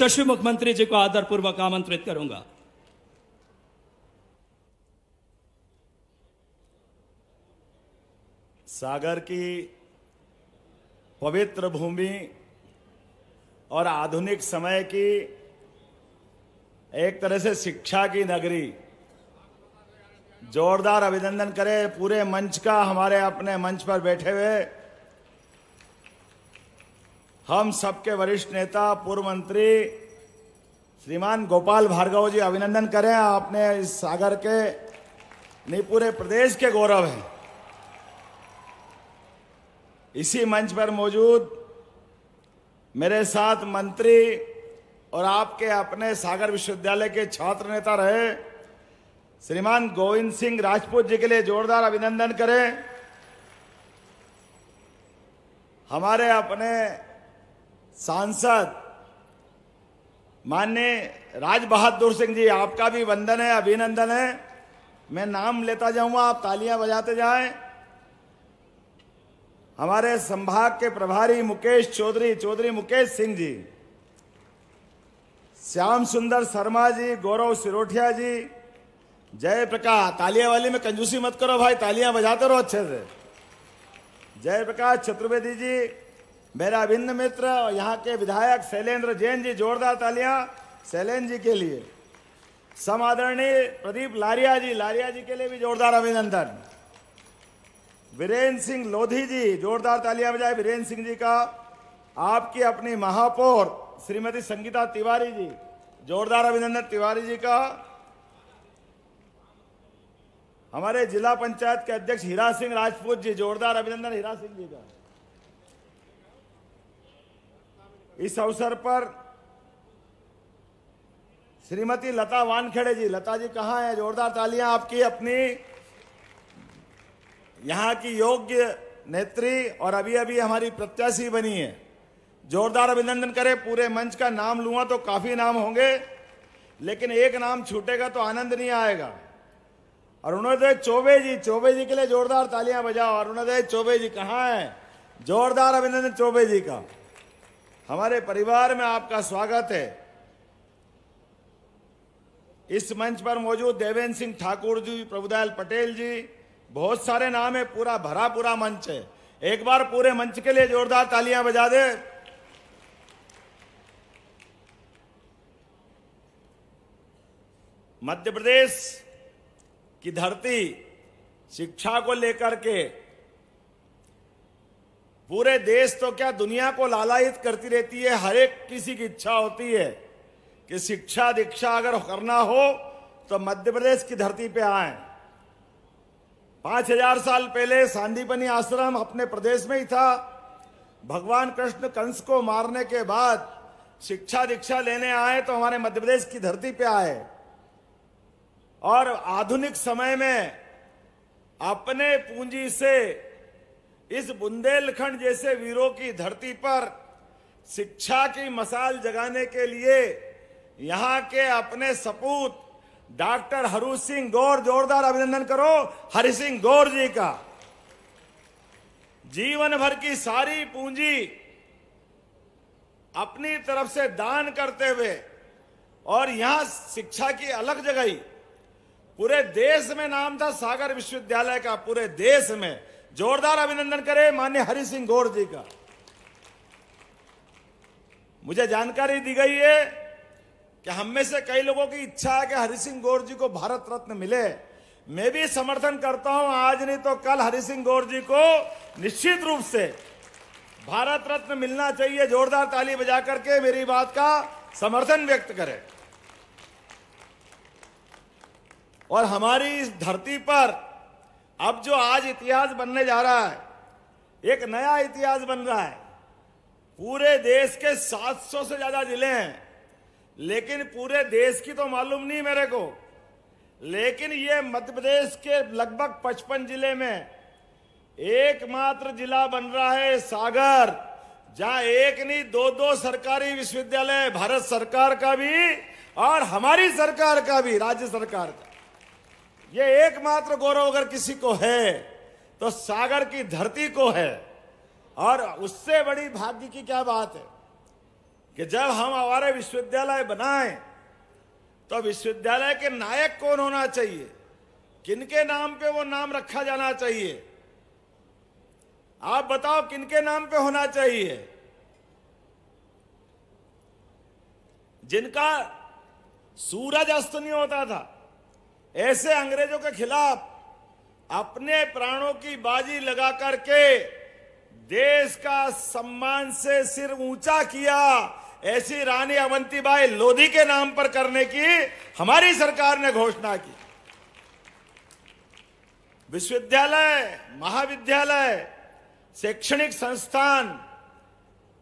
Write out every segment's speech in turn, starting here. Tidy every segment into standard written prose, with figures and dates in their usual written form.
यशस्वी मुख्यमंत्री जी को आदरपूर्वक आमंत्रित करूंगा। सागर की पवित्र भूमि और आधुनिक समय की एक तरह से शिक्षा की नगरी, जोरदार अभिनंदन करें पूरे मंच का। हमारे अपने मंच पर बैठे हुए हम सबके वरिष्ठ नेता पूर्व मंत्री श्रीमान गोपाल भार्गव जी, अभिनंदन करें। आपने इस सागर के नहीं पूरे प्रदेश के गौरव हैं। इसी मंच पर मौजूद मेरे साथ मंत्री और आपके अपने सागर विश्वविद्यालय के छात्र नेता रहे श्रीमान गोविंद सिंह राजपूत जी के लिए जोरदार अभिनंदन करें। हमारे अपने सांसद माननीय राज बहादुर सिंह जी, आपका भी वंदन है, अभिनंदन है। मैं नाम लेता जाऊंगा, आप तालियां बजाते जाएं। हमारे संभाग के प्रभारी मुकेश चौधरी मुकेश सिंह जी, श्याम सुंदर शर्मा जी, गौरव सिरोठिया जी, जय प्रकाश, तालियां वाली में कंजूसी मत करो भाई, तालियां बजाते रहो अच्छे से। जय प्रकाश चतुर्वेदी जी, मेरा अभिन्न मित्र, यहाँ के विधायक शैलेंद्र जैन जी, जोरदार तालियां शैलेंद्र जी के लिए। समादरणीय प्रदीप लारिया जी के लिए भी जोरदार अभिनंदन। वीरेंद्र सिंह लोधी जी, जोरदार तालियां बजाए वीरेंद्र सिंह जी का। आपकी अपनी महापौर श्रीमती संगीता तिवारी जी, जोरदार अभिनंदन तिवारी जी का। हमारे जिला पंचायत के अध्यक्ष हीरा सिंह राजपूत जी, जोरदार अभिनंदन हीरा सिंह जी का। इस अवसर पर श्रीमती लता वानखेड़े जी, लता जी कहाँ हैं, जोरदार तालियां आपकी अपनी यहाँ की योग्य नेत्री और अभी अभी हमारी प्रत्याशी बनी है। जोरदार अभिनंदन करें। पूरे मंच का नाम लूंगा तो काफी नाम होंगे, लेकिन एक नाम छूटेगा तो आनंद नहीं आएगा। अरुणोदय चौबे जी के लिए जोरदार तालियां बजाओ। अरुणोदय चौबे जी कहाँ हैं, जोरदार अभिनंदन चौबे जी का। हमारे परिवार में आपका स्वागत है। इस मंच पर मौजूद देवेंद्र सिंह ठाकुर जी, प्रभुदयाल पटेल जी, बहुत सारे नाम है, पूरा मंच है। एक बार पूरे मंच के लिए जोरदार तालियां बजा दे। मध्य प्रदेश की धरती शिक्षा को लेकर के पूरे देश तो क्या दुनिया को लालायित करती रहती है। हर एक किसी की इच्छा होती है कि शिक्षा दीक्षा अगर करना हो तो मध्य प्रदेश की धरती पे आए। 5000 साल पहले सांदीपनी आश्रम अपने प्रदेश में ही था। भगवान कृष्ण कंस को मारने के बाद शिक्षा दीक्षा लेने आए तो हमारे मध्य प्रदेश की धरती पे आए, और आधुनिक समय में अपने पूंजी से इस बुंदेलखंड जैसे वीरों की धरती पर शिक्षा की मशाल जगाने के लिए यहाँ के अपने सपूत डॉक्टर हरि सिंह गौर, जोरदार अभिनंदन करो हरि सिंह गौर जी का। जीवन भर की सारी पूंजी अपनी तरफ से दान करते हुए और यहां शिक्षा की अलग जगह, पूरे देश में नाम था सागर विश्वविद्यालय का, पूरे देश में। जोरदार अभिनंदन करें माननीय हरि सिंह गौर जी का। मुझे जानकारी दी गई है कि हम में से कई लोगों की इच्छा है कि हरि सिंह गौर जी को भारत रत्न मिले। मैं भी समर्थन करता हूं, आज नहीं तो कल हरि सिंह गौर जी को निश्चित रूप से भारत रत्न मिलना चाहिए। जोरदार ताली बजा करके मेरी बात का समर्थन व्यक्त करें। और हमारी इस धरती पर अब जो आज इतिहास बनने जा रहा है, एक नया इतिहास बन रहा है। पूरे देश के 700 से ज्यादा जिले हैं, लेकिन पूरे देश की तो मालूम नहीं मेरे को, लेकिन ये मध्य प्रदेश के लगभग 55 जिले में एकमात्र जिला बन रहा है सागर, जहां एक नहीं दो सरकारी विश्वविद्यालय, भारत सरकार का भी और हमारी सरकार का भी, राज्य सरकार का। ये एकमात्र गौरव अगर किसी को है तो सागर की धरती को है। और उससे बड़ी भाग्य की क्या बात है कि जब हम हमारे विश्वविद्यालय बनाएं तो विश्वविद्यालय के नायक कौन होना चाहिए, किनके नाम पे वो नाम रखा जाना चाहिए। आप बताओ किनके नाम पे होना चाहिए? जिनका सूरज अस्त नहीं होता था, ऐसे अंग्रेजों के खिलाफ अपने प्राणों की बाजी लगा करके देश का सम्मान से सिर ऊंचा किया, ऐसी रानी अवंतीबाई लोधी के नाम पर करने की हमारी सरकार ने घोषणा की। विश्वविद्यालय, महाविद्यालय, शैक्षणिक संस्थान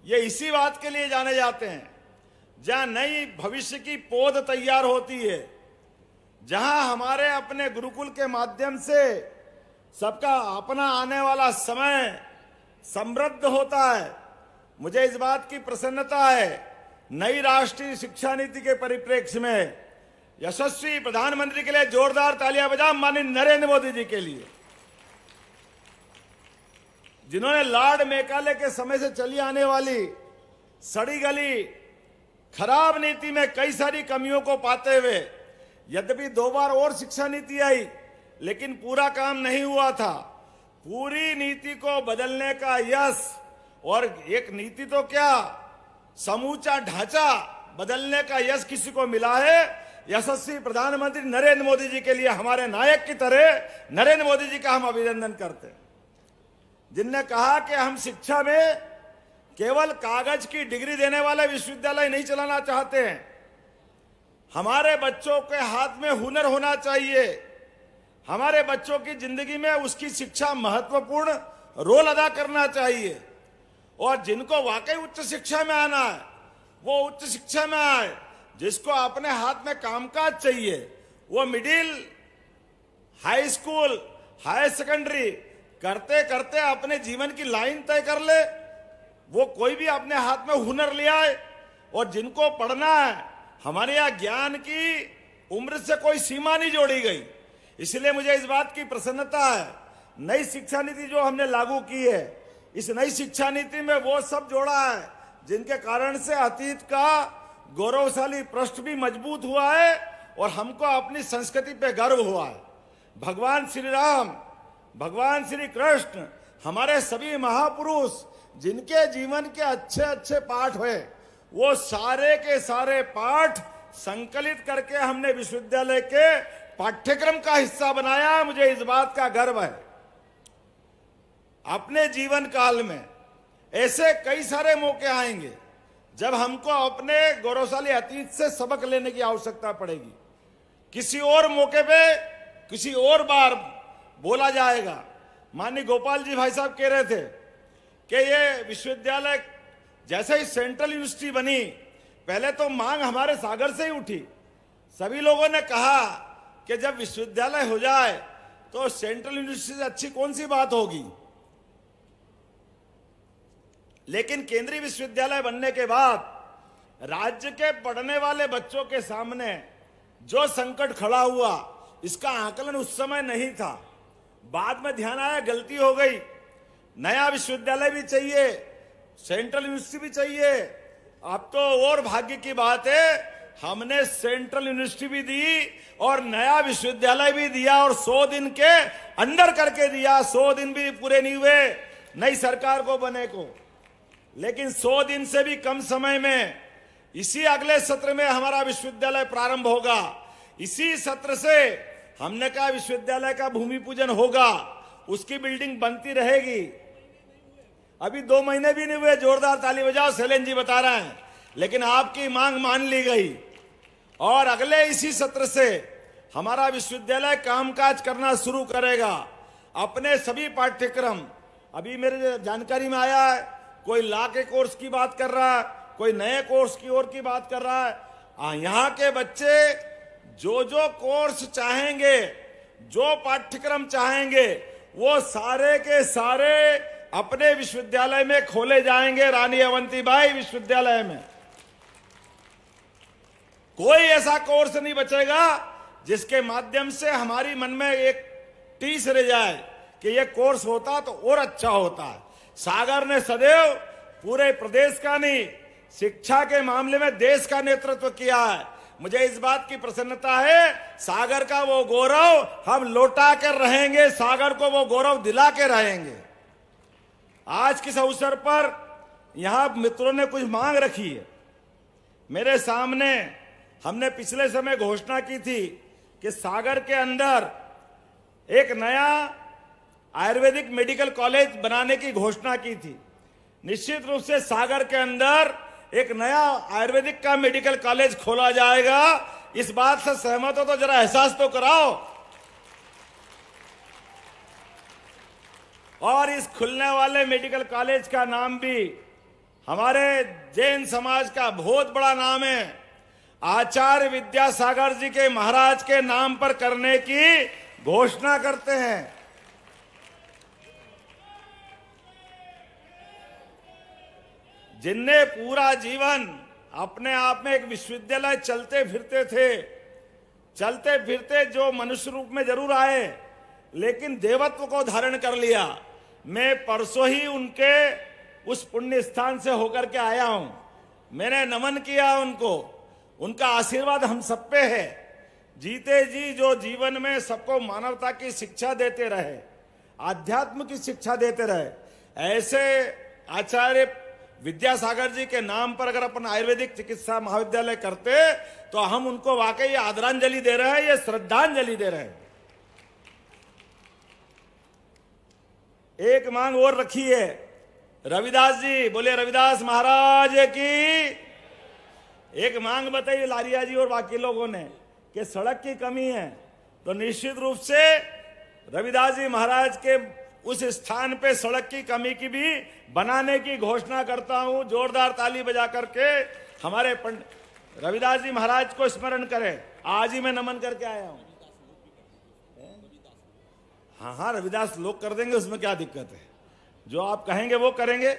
ये इसी बात के लिए जाने जाते हैं जहां नई भविष्य की पौध तैयार होती है, जहां हमारे अपने गुरुकुल के माध्यम से सबका अपना आने वाला समय समृद्ध होता है। मुझे इस बात की प्रसन्नता है, नई राष्ट्रीय शिक्षा नीति के परिप्रेक्ष्य में यशस्वी प्रधानमंत्री के लिए जोरदार तालियां बजाओ माननीय नरेंद्र मोदी जी के लिए, जिन्होंने लॉर्ड मेकाले के समय से चली आने वाली सड़ी गली खराब नीति में कई सारी कमियों को पाते हुए, यद्यपि 2 बार और शिक्षा नीति आई लेकिन पूरा काम नहीं हुआ था, पूरी नीति को बदलने का यश, और एक नीति तो क्या समूचा ढांचा बदलने का यश किसी को मिला है, यशस्वी प्रधानमंत्री नरेंद्र मोदी जी के लिए हमारे नायक की तरह नरेंद्र मोदी जी का हम अभिनंदन करते हैं, जिनने कहा कि हम शिक्षा में केवल कागज की डिग्री देने वाले विश्वविद्यालय नहीं चलाना चाहते हैं, हमारे बच्चों के हाथ में हुनर होना चाहिए, हमारे बच्चों की जिंदगी में उसकी शिक्षा महत्वपूर्ण रोल अदा करना चाहिए, और जिनको वाकई उच्च शिक्षा में आना है वो उच्च शिक्षा में आए, जिसको अपने हाथ में कामकाज चाहिए वो middle, high school, higher secondary करते करते अपने जीवन की लाइन तय कर ले, वो कोई भी अपने हाथ में हुनर ले आए। और जिनको पढ़ना है, हमारे यहाँ ज्ञान की उम्र से कोई सीमा नहीं जोड़ी गई, इसलिए मुझे इस बात की प्रसन्नता है, नई शिक्षा नीति जो हमने लागू की है, इस नई शिक्षा नीति में वो सब जोड़ा है जिनके कारण से अतीत का गौरवशाली पृष्ठ भी मजबूत हुआ है और हमको अपनी संस्कृति पे गर्व हुआ है। भगवान श्री राम, भगवान श्री कृष्ण, हमारे सभी महापुरुष जिनके जीवन के अच्छे अच्छे पाठ हुए, वो सारे के सारे पाठ संकलित करके हमने विश्वविद्यालय के पाठ्यक्रम का हिस्सा बनाया। मुझे इस बात का गर्व है। अपने जीवन काल में ऐसे कई सारे मौके आएंगे जब हमको अपने गौरवशाली अतीत से सबक लेने की आवश्यकता पड़ेगी। किसी और मौके पे किसी और बार बोला जाएगा। माननीय गोपाल जी भाई साहब कह रहे थे कि ये विश्वविद्यालय जैसे ही सेंट्रल यूनिवर्सिटी बनी, पहले तो मांग हमारे सागर से ही उठी। सभी लोगों ने कहा कि जब विश्वविद्यालय हो जाए तो सेंट्रल यूनिवर्सिटी से अच्छी कौन सी बात होगी। लेकिन केंद्रीय विश्वविद्यालय बनने के बाद राज्य के पढ़ने वाले बच्चों के सामने जो संकट खड़ा हुआ, इसका आकलन उस समय नहीं था। बाद में ध्यान आया गलती हो गई, नया विश्वविद्यालय भी चाहिए, सेंट्रल यूनिवर्सिटी भी चाहिए। अब तो और भाग्य की बात है, हमने सेंट्रल यूनिवर्सिटी भी दी और नया विश्वविद्यालय भी दिया, और 100 दिन के अंदर करके दिया। 100 दिन भी पूरे नहीं हुए नई सरकार को बने को, लेकिन 100 दिन से भी कम समय में इसी अगले सत्र में हमारा विश्वविद्यालय प्रारंभ होगा। इसी सत्र से हमने कहा विश्वविद्यालय का भूमि पूजन होगा, उसकी बिल्डिंग बनती रहेगी। अभी 2 महीने भी नहीं हुए, जोरदार ताली बजाओ, शैलेंद्र जी बता रहे हैं। लेकिन आपकी मांग मान ली गई और अगले इसी सत्र से हमारा विश्वविद्यालय कामकाज करना शुरू करेगा। अपने सभी पाठ्यक्रम, अभी मेरे जानकारी में आया है, कोई लॉ के कोर्स की बात कर रहा है, कोई नए कोर्स की ओर की बात कर रहा है। यहाँ के बच्चे जो जो कोर्स चाहेंगे, जो पाठ्यक्रम चाहेंगे, वो सारे के सारे अपने विश्वविद्यालय में खोले जाएंगे। रानी अवंतीबाई विश्वविद्यालय में कोई ऐसा कोर्स नहीं बचेगा जिसके माध्यम से हमारी मन में एक टीस रह जाए कि ये कोर्स होता तो और अच्छा होता है। सागर ने सदैव पूरे प्रदेश का नहीं, शिक्षा के मामले में देश का नेतृत्व किया है। मुझे इस बात की प्रसन्नता है, सागर का वो गौरव हम लौटा कर रहेंगे, सागर को वो गौरव दिला के रहेंगे। आज किस अवसर पर यहां मित्रों ने कुछ मांग रखी है मेरे सामने। हमने पिछले समय घोषणा की थी कि सागर के अंदर एक नया आयुर्वेदिक मेडिकल कॉलेज बनाने की घोषणा की थी। निश्चित रूप से सागर के अंदर एक नया आयुर्वेदिक का मेडिकल कॉलेज खोला जाएगा। इस बात से सहमत हो तो जरा एहसास तो कराओ। और इस खुलने वाले मेडिकल कॉलेज का नाम भी हमारे जैन समाज का बहुत बड़ा नाम है, आचार्य विद्यासागर जी के महाराज के नाम पर करने की घोषणा करते हैं। जिनने पूरा जीवन अपने आप में एक विश्वविद्यालय चलते फिरते थे, चलते फिरते जो मनुष्य रूप में जरूर आए लेकिन देवत्व को धारण कर लिया। मैं परसों ही उनके उस पुण्य स्थान से होकर के आया हूं। मैंने नमन किया उनको, उनका आशीर्वाद हम सब पे है। जीते जी जो जीवन में सबको मानवता की शिक्षा देते रहे, आध्यात्म की शिक्षा देते रहे, ऐसे आचार्य विद्यासागर जी के नाम पर अगर अपन आयुर्वेदिक चिकित्सा महाविद्यालय करते तो हम उनको वाकई आदरांजलि दे रहे हैं, ये श्रद्धांजलि दे रहे हैं। एक मांग और रखी है, रविदास जी बोले रविदास महाराज की। एक मांग बताई लारिया जी और बाकी लोगों ने कि सड़क की कमी है, तो निश्चित रूप से रविदास जी महाराज के उस स्थान पे सड़क की कमी की भी बनाने की घोषणा करता हूं। जोरदार ताली बजा करके हमारे रविदास जी महाराज को स्मरण करें। आज ही मैं नमन करके आया हूं। हाँ, रविदास लोग कर देंगे, उसमें क्या दिक्कत है। जो आप कहेंगे वो करेंगे।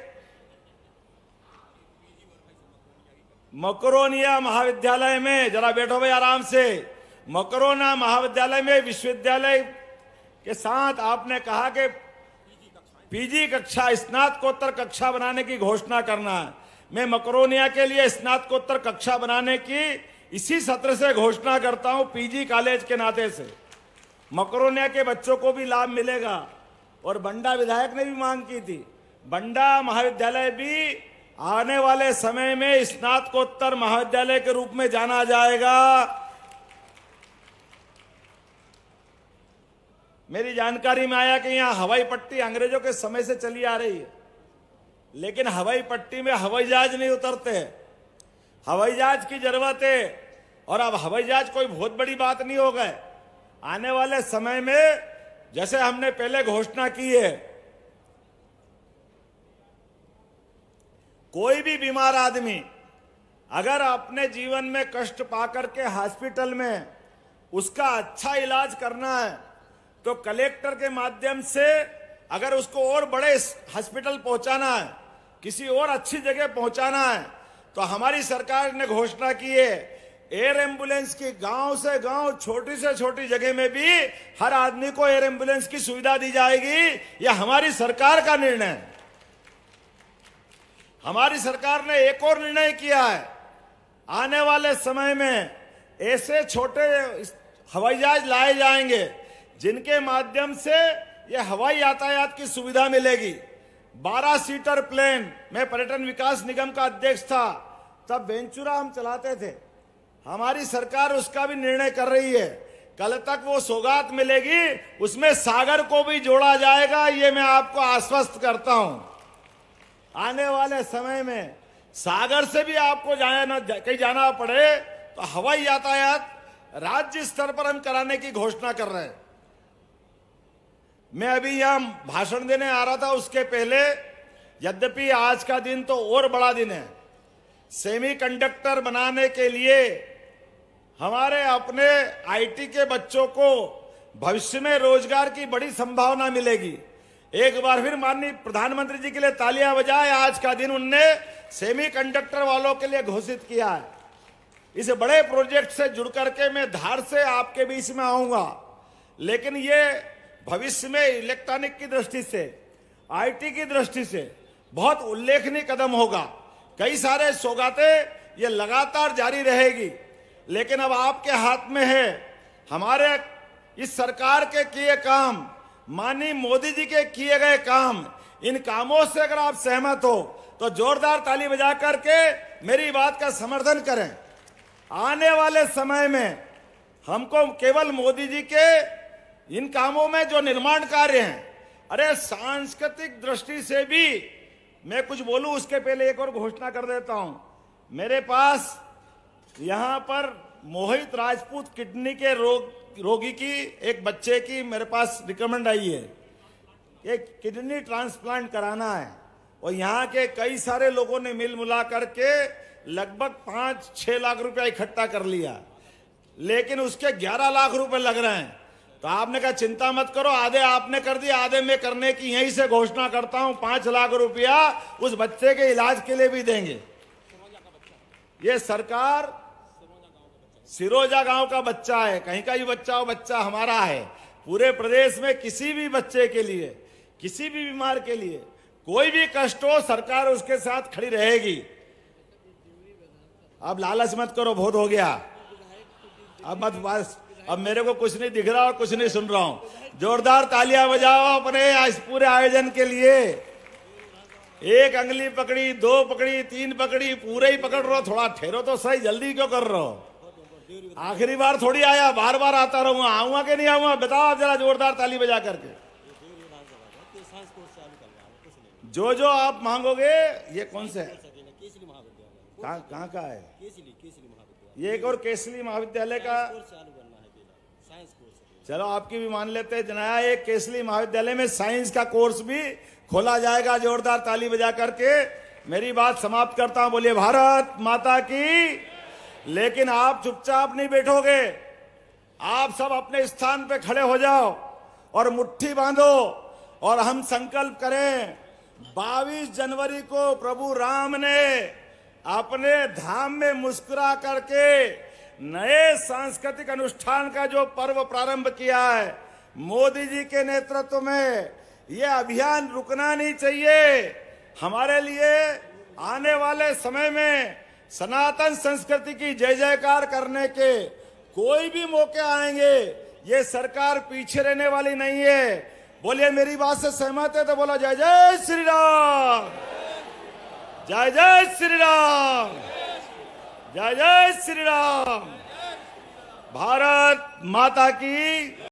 मकरोनिया महाविद्यालय में, जरा बैठो भाई आराम से, मकरोना महाविद्यालय में विश्वविद्यालय के साथ आपने कहा कि पीजी कक्षा, स्नातकोत्तर कक्षा बनाने की घोषणा करना है। मैं मकरोनिया के लिए स्नातकोत्तर कक्षा बनाने की इसी सत्र से घोषणा करता हूं। पीजी कॉलेज के नाते से मकरोनिया के बच्चों को भी लाभ मिलेगा। और बंडा विधायक ने भी मांग की थी, बंडा महाविद्यालय भी आने वाले समय में स्नातकोत्तर महाविद्यालय के रूप में जाना जाएगा। मेरी जानकारी में आया कि यहां हवाई पट्टी अंग्रेजों के समय से चली आ रही है, लेकिन हवाई पट्टी में हवाई जहाज नहीं उतरते। हवाई जहाज की जरूरत है, और अब हवाई जहाज कोई बहुत बड़ी बात नहीं हो गए। आने वाले समय में जैसे हमने पहले घोषणा की है, कोई भी बीमार आदमी अगर अपने जीवन में कष्ट पाकर के हॉस्पिटल में उसका अच्छा इलाज करना है तो कलेक्टर के माध्यम से अगर उसको और बड़े हॉस्पिटल पहुंचाना है, किसी और अच्छी जगह पहुंचाना है, तो हमारी सरकार ने घोषणा की है एयर एम्बुलेंस की। गांव से गांव, छोटी से छोटी जगह में भी हर आदमी को एयर एम्बुलेंस की सुविधा दी जाएगी। यह हमारी सरकार का निर्णय है। हमारी सरकार ने एक और निर्णय किया है, आने वाले समय में ऐसे छोटे हवाई जहाज लाए जाएंगे जिनके माध्यम से यह हवाई यातायात की सुविधा मिलेगी। 12 सीटर प्लेन, मैं पर्यटन विकास निगम का अध्यक्ष था, तब वेंचुरा हम चलाते थे। हमारी सरकार उसका भी निर्णय कर रही है। कल तक वो सौगात मिलेगी, उसमें सागर को भी जोड़ा जाएगा, ये मैं आपको आश्वस्त करता हूं। आने वाले समय में सागर से भी आपको कहीं जाना पड़े तो हवाई यातायात राज्य स्तर पर हम कराने की घोषणा कर रहे हैं। मैं अभी यहां भाषण देने आ रहा था, उसके पहले यद्यपि आज का दिन तो और बड़ा दिन है, सेमीकंडक्टर बनाने के लिए हमारे अपने आईटी के बच्चों को भविष्य में रोजगार की बड़ी संभावना मिलेगी। एक बार फिर माननीय प्रधानमंत्री जी के लिए तालियां बजाएं। आज का दिन उनने सेमीकंडक्टर वालों के लिए घोषित किया है। इस बड़े प्रोजेक्ट से जुड़ करके मैं धार से आपके बीच में आऊंगा, लेकिन ये भविष्य में इलेक्ट्रॉनिक की दृष्टि से, आईटी की दृष्टि से बहुत उल्लेखनीय कदम होगा। कई सारे सौगातें ये लगातार जारी रहेगी, लेकिन अब आपके हाथ में है। हमारे इस सरकार के किए काम, माननीय मोदी जी के किए गए काम, इन कामों से अगर आप सहमत हो तो जोरदार ताली बजा करके मेरी बात का समर्थन करें। आने वाले समय में हमको केवल मोदी जी के इन कामों में जो निर्माण कार्य हैं, अरे सांस्कृतिक दृष्टि से भी मैं कुछ बोलूं उसके पहले एक और घोषणा कर देता हूं। मेरे पास यहां पर मोहित राजपूत किडनी के रोगी की एक बच्चे की मेरे पास रिकमेंड आई है, एक किडनी ट्रांसप्लांट कराना है, और यहाँ के कई सारे लोगों ने मिल मिला करके लगभग 5-6 लाख रुपया इकट्ठा कर लिया, लेकिन उसके 11 लाख रुपए लग रहे हैं। तो आपने कहा चिंता मत करो, आधे आपने कर दिया, आधे मैं करने की यहीं से घोषणा करता हूं। 5 लाख रुपया उस बच्चे के इलाज के लिए भी देंगे। ये सरकार सिरोजा गांव का बच्चा है, कहीं का भी बच्चा हो, बच्चा हमारा है। पूरे प्रदेश में किसी भी बच्चे के लिए, किसी भी बीमार के लिए कोई भी कष्ट हो, सरकार उसके साथ खड़ी रहेगी। अब लालच मत करो, बहुत हो गया, अब मत बस, अब मेरे को कुछ नहीं दिख रहा और कुछ नहीं सुन रहा हूं। जोरदार तालियां बजाओ अपने इस पूरे आयोजन के लिए। एक अंगली पकड़ी, 2 पकड़ी, 3 पकड़ी, पूरे ही पकड़ रहे हो, थोड़ा ठहरो तो सही, जल्दी क्यों कर रहे हो? आखिरी बार थोड़ी आया, बार बार आता रहूंगा, आऊंगा कि नहीं आऊंगा? बताओ आप जरा जोरदार ताली बजा करके। जो आप मांगोगे। ये कौन से है? कहाँ का है? ये एक और केसली महाविद्यालय का, चलो आपकी भी मान लेते हैं। नया एक केसली महाविद्यालय में साइंस का कोर्स भी खोला जाएगा। जोरदार ताली बजा करके मेरी बात समाप्त करता हूं। बोलिए भारत माता की। लेकिन आप चुपचाप नहीं बैठोगे, आप सब अपने स्थान पे खड़े हो जाओ और मुट्ठी बांधो और हम संकल्प करें। 22 जनवरी को प्रभु राम ने अपने धाम में मुस्कुरा करके नए सांस्कृतिक अनुष्ठान का जो पर्व प्रारंभ किया है, मोदी जी के नेतृत्व में, ये अभियान रुकना नहीं चाहिए। हमारे लिए आने वाले समय में सनातन संस्कृति की जय जयकार करने के कोई भी मौके आएंगे, ये सरकार पीछे रहने वाली नहीं है। बोलिए मेरी बात से सहमत है तो बोलो जय जय श्री राम, जय जय श्री राम, जय जय श्री राम। भारत माता की।